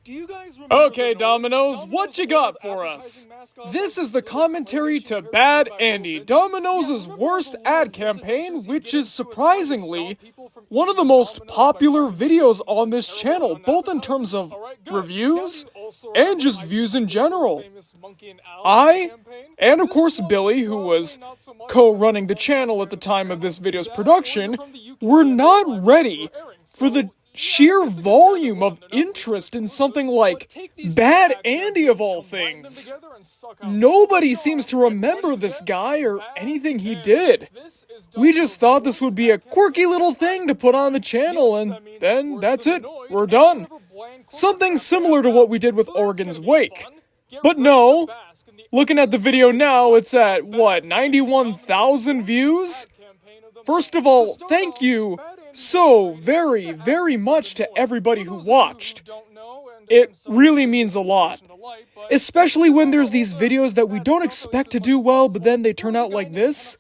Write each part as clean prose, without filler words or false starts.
Okay, Dominos, what you got for us? This is the commentary to Bad Andy, Domino's worst ad campaign, which is surprisingly one of the most popular videos on this channel, both in terms of reviews and just views in general. I, and of course Billy, who was co-running the channel at the time of this video's production, were not ready for the sheer volume of interest in something like Bad Andy of all things. Nobody seems to remember this guy or anything he did. We just thought this would be a quirky little thing to put on the channel, and then that's it, we're done. Something similar to what we did with Oregon's Wake. But no, looking at the video now, it's at, what, 91,000 views? First of all, thank you so very much to everybody who watched. It really means a lot. Especially when there's these videos that we don't expect to do well, but then they turn out like this.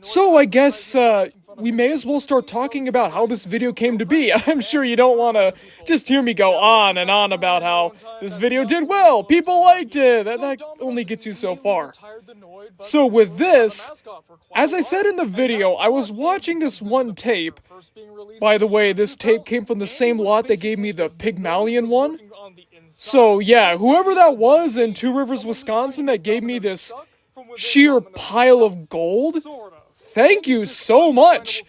So I guess, we may as well start talking about how this video came to be. I'm sure you don't want to just hear me go on and on about how this video did well, people liked it, that only gets you so far. So with this, as I said in the video, I was watching this one tape. By the way, this tape came from the same lot that gave me the Pygmalion one. So yeah, whoever that was in Two Rivers, Wisconsin that gave me this sheer pile of gold, thank you so much.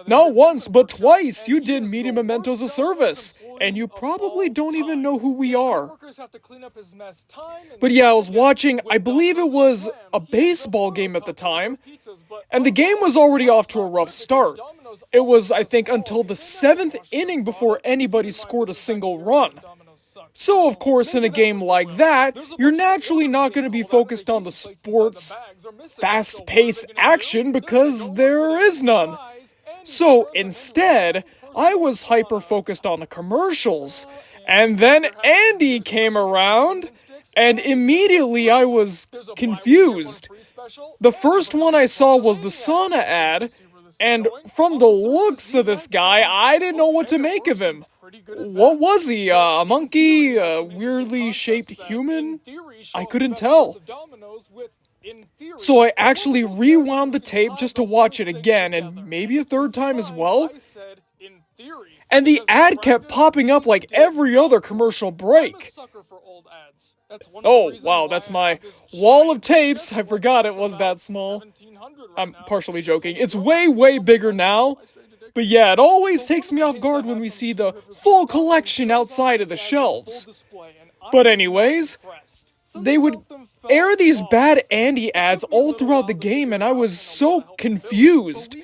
Not once, but twice, you did Media Mementos a service, and you probably don't even know who we are. But yeah, I was watching, I believe it was a baseball game at the time, and the game was already off to a rough start. It was, I think, until the 7th inning before anybody scored a single run. So, of course, in a game like that, you're naturally not going to be focused on the sport's fast-paced action because there is none. So, instead, I was hyper-focused on the commercials, and then Andy came around, and immediately I was confused. The first one I saw was the sauna ad, and from the looks of this guy, I didn't know what to make of him. What was he, a monkey, a weirdly shaped human? I couldn't tell. So I actually rewound the tape just to watch it again, and maybe a third time as well. And the ad kept popping up like every other commercial break. Oh, wow, that's my wall of tapes. I forgot it was that small. I'm partially joking. It's way bigger now. But yeah, it always takes me off guard when we see the full collection outside of the shelves. But anyways, they would air these Bad Andy ads all throughout the game, and I was so confused.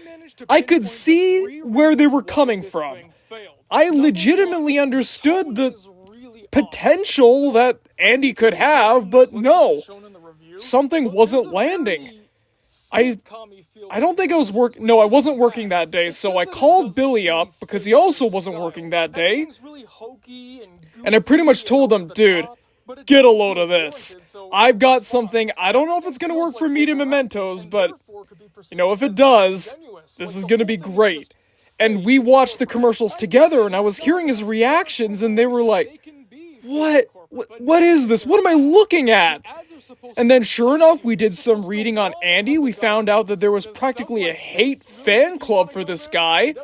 I could see where they were coming from. I legitimately understood the potential that Andy could have, but no, something wasn't landing. I don't think I was no, I wasn't working that day, so I called Billy up, because he also wasn't working that day, and I pretty much told him, dude, get a load of this. I've got something, I don't know if it's gonna work for Media Mementos, but, you know, if it does, this is gonna be great. And we watched the commercials together, and I was hearing his reactions, and they were like, what is this? What am I looking at? And then sure enough, we did some reading on Andy. We found out that there was practically a hate fan club for this guy.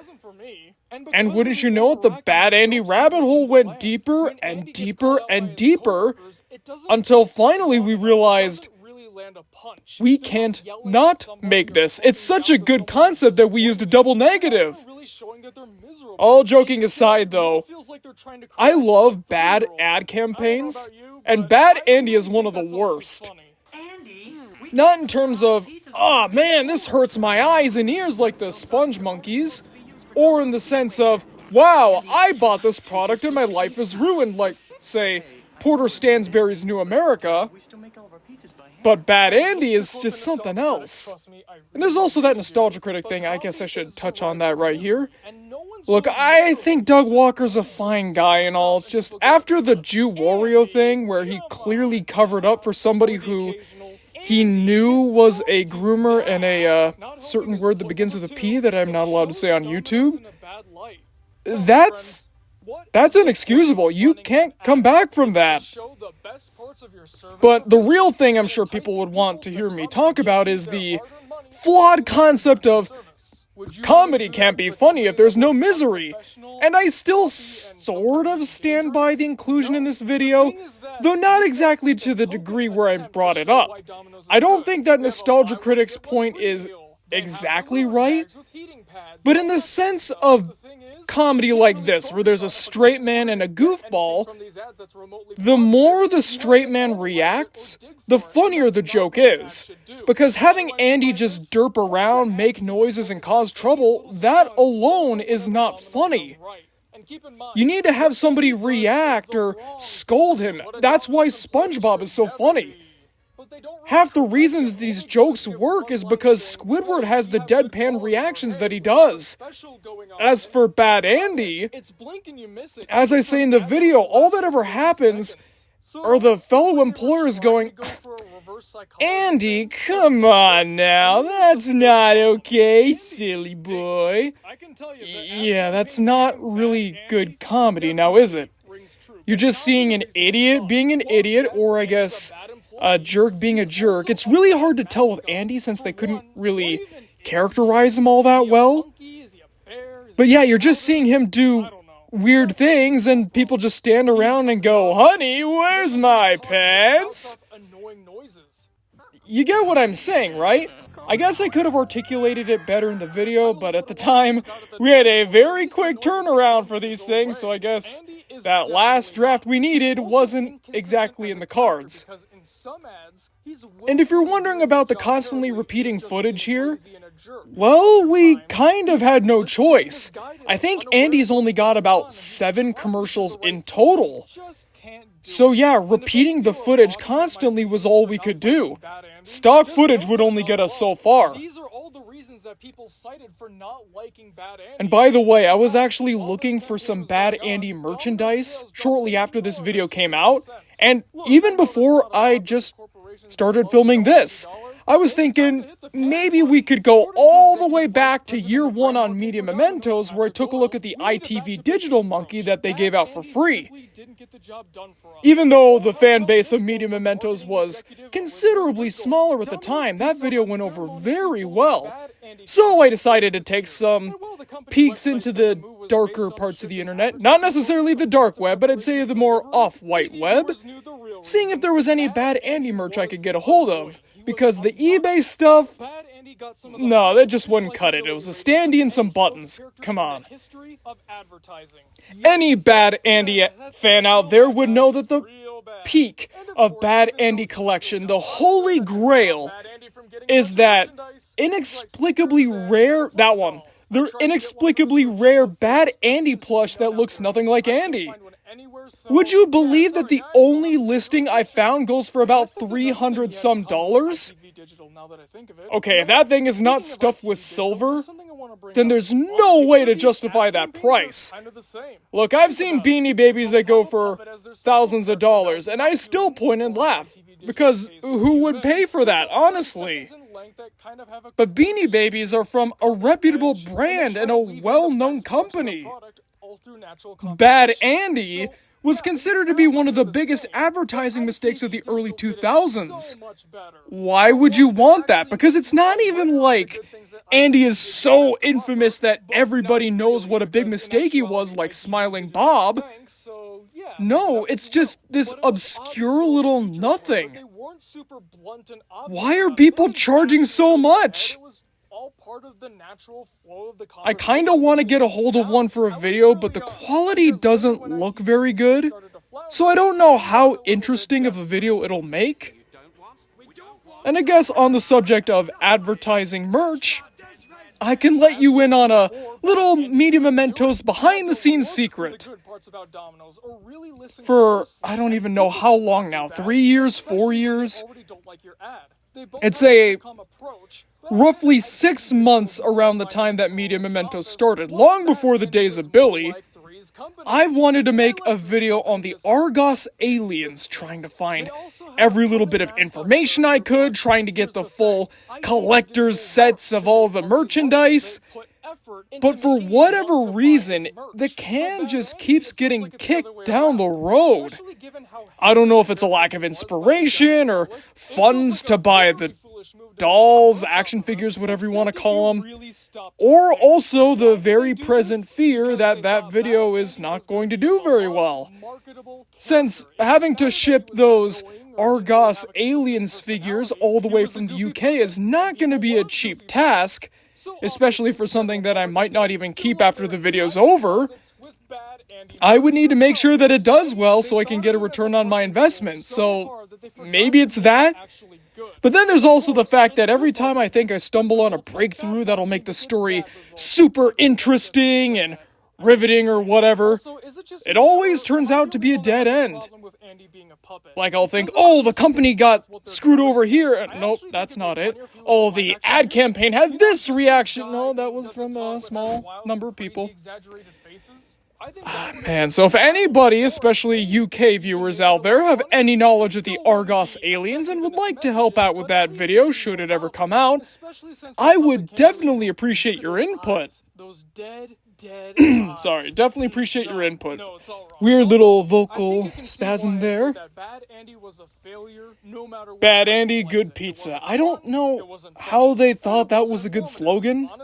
And wouldn't you know it, the Bad Andy rabbit hole went deeper and deeper and deeper until finally we realized we can't not make this. It's such a good concept that we used a double negative. All joking aside though, I love bad ad campaigns, and Bad Andy is one of the worst. Not in terms of, oh man, this hurts my eyes and ears like the Sponge Monkeys, or in the sense of, wow, I bought this product and my life is ruined, like, say, Porter Stansberry's New America. But Bad Andy is just something else. And there's also that nostalgia critic thing, I guess I should touch on that right here. Look, I think Doug Walker's a fine guy and all, it's just after the Jew Wario thing, where he clearly covered up for somebody who he knew was a groomer and a certain word that begins with a P that I'm not allowed to say on YouTube, that's That's inexcusable. You can't come back from that. But the real thing I'm sure people would want to hear me talk about is the flawed concept of comedy can't be funny if there's no misery. And I still sort of stand by the inclusion in this video, though not exactly to the degree where I brought it up. I don't think that Nostalgia Critic's point is exactly right, but in the sense of comedy like this, where there's a straight man and a goofball, the more the straight man reacts, the funnier the joke is. Because having Andy just derp around, make noises, and cause trouble, that alone is not funny. You need to have somebody react or scold him. That's why SpongeBob is so funny. Half the reason that these jokes work is because Squidward has the deadpan reactions that he does. As for Bad Andy, as I say in the video, all that ever happens are the fellow employers going, Andy, come on now, that's not okay, silly boy. Yeah, that's not really good comedy now, is it? You're just seeing an idiot being an idiot, or I guess a jerk being a jerk. It's really hard to tell with Andy since they couldn't really characterize him all that well. But yeah, you're just seeing him do weird things and people just stand around and go, honey, where's my pants? You get what I'm saying, right? I guess I could have articulated it better in the video, but at the time, we had a very quick turnaround for these things, so I guess that last draft we needed wasn't exactly in the cards. And if you're wondering about the constantly repeating footage here, well, we kind of had no choice. I think Andy's only got about 7 commercials in total. So yeah, repeating the footage constantly was all we could do. Stock footage would only get us so far. And by the way, I was actually looking for some Bad Andy merchandise shortly after this video came out, and even before I just started filming this. I was thinking maybe we could go all the way back to year 1 on Media Mementos, where I took a look at the ITV digital monkey that they gave out for free. Even though the fan base of Media Mementos was considerably smaller at the time, that video went over very well. So I decided to take some peeks into the darker parts of the internet, not necessarily the dark web, but I'd say the more off-white web, seeing if there was any Bad Andy merch I could get a hold of. Because the eBay stuff, no, that just wouldn't cut it. It was a standee and some buttons. Come on. Any Bad Andy fan out there would know that the peak of Bad Andy collection, the holy grail, is that inexplicably rare, the inexplicably rare Bad Andy plush that looks nothing like Andy. Would you believe that the only listing I found goes for about $300 some? Okay, if that thing is not stuffed with silver, then there's no way to justify that price. Look, I've seen Beanie Babies that go for thousands of dollars, and I still point and laugh, because who would pay for that, honestly? But Beanie Babies are from a reputable brand and a well-known company. Bad Andy was considered to be one of the biggest advertising mistakes of the early 2000s. Why would you want that? Because it's not even like Andy is so infamous that everybody knows what a big mistake he was, like Smiling Bob. No, it's just this obscure little nothing. Why are people charging so much? I kinda want to get a hold of one for a video, but the quality doesn't look very good, so I don't know how interesting of a video it'll make. And I guess on the subject of advertising merch, I can let you in on a little Media Mementos behind-the-scenes secret. For, I don't even know how long now, 3 years, 4 years? It's a roughly 6 months around the time that Media Mementos started, long before the days of Billy. I've wanted to make a video on the Argos aliens, trying to find every little bit of information I could, trying to get the full collector's sets of all the merchandise. But for whatever reason, the can just keeps getting kicked down the road. I don't know if it's a lack of inspiration or funds to buy the dolls, action figures, whatever you want to call them, or also the very present fear that that video is not going to do very well. Since having to ship those Argos aliens figures all the way from the UK is not going to be a cheap task, especially for something that I might not even keep after the video's over, I would need to make sure that it does well so I can get a return on my investment. So maybe it's that. But then there's also the fact that every time I think I stumble on a breakthrough that'll make the story super interesting and riveting or whatever, it always turns out to be a dead end. Like I'll think, oh, the company got screwed over here. And nope, that's not it. Oh, the ad campaign had this reaction. No, that was from a small number of people. Man, so if anybody, especially UK viewers out there, have any knowledge of the Argos aliens and would like to help out with that video, should it ever come out, I would definitely appreciate your input. Sorry, definitely appreciate your input. Weird little vocal spasm there. Bad Andy, good pizza. I don't know how they thought that was a good slogan. I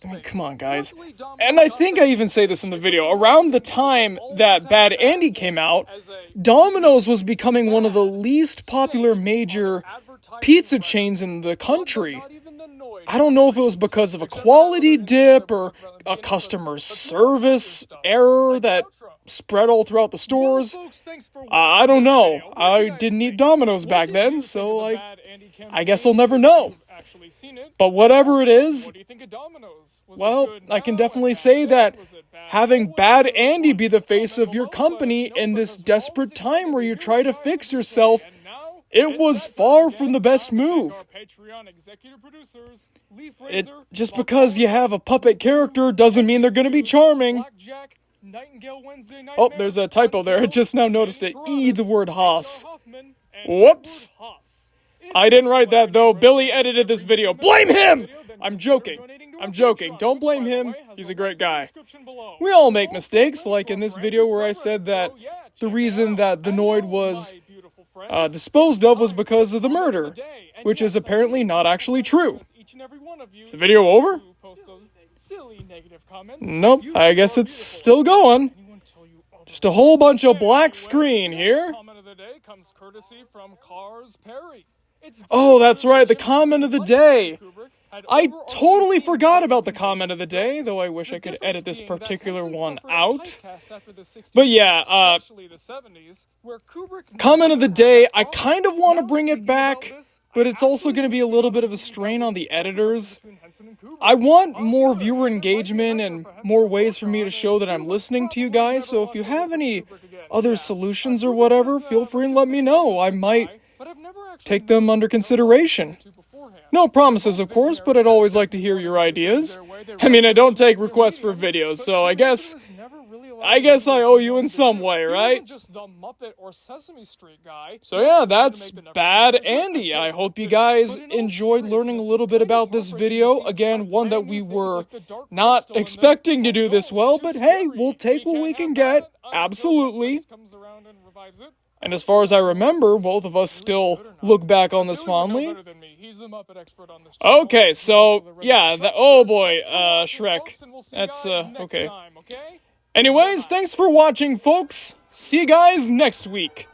mean, come on, guys. And I think I even say this in the video. Around the time that Bad Andy came out, Domino's was becoming one of the least popular major pizza chains in the country. I don't know if it was because of a quality dip or a customer service error that spread all throughout the stores. I don't know. I didn't eat Domino's back then, so I guess I'll never know. But whatever it is, well, I can definitely say that having Bad Andy be the face of your company in this desperate time where you try to fix yourself, it was far from the best move. Just because you have a puppet character doesn't mean they're going to be charming. Oh, there's a typo there. I just now noticed it. The word Haas. Whoops. I didn't write that, though. Billy edited this video. Blame him! I'm joking. Don't blame him. He's a great guy. We all make mistakes, like in this video where I said that the reason that the Noid was disposed of was because of the murder, which is apparently not actually true. Is the video over? Nope, I guess it's still going. Just a whole bunch of black screen here. Oh, that's right, the comment of the day. I totally forgot about the comment of the day, though I wish I could edit this particular one out. But yeah, comment of the day, I kind of want to bring it back, but it's also going to be a little bit of a strain on the editors. I want more viewer engagement and more ways for me to show that I'm listening to you guys, so if you have any other solutions or whatever, feel free and let me know. I might take them under consideration. No promises, of course, but I'd always like to hear your ideas. I mean, I don't take requests for videos, so I guess I owe you in some way, right? So yeah, that's Bad Andy. I hope you guys enjoyed learning a little bit about this video. Again, one that we were not expecting to do this well, but hey, we'll take what we can get. Absolutely. And as far as I remember, both of us still look back on this fondly. Okay, so, yeah, oh boy, Shrek. That's, okay. Anyways, thanks for watching, folks. See you guys next week.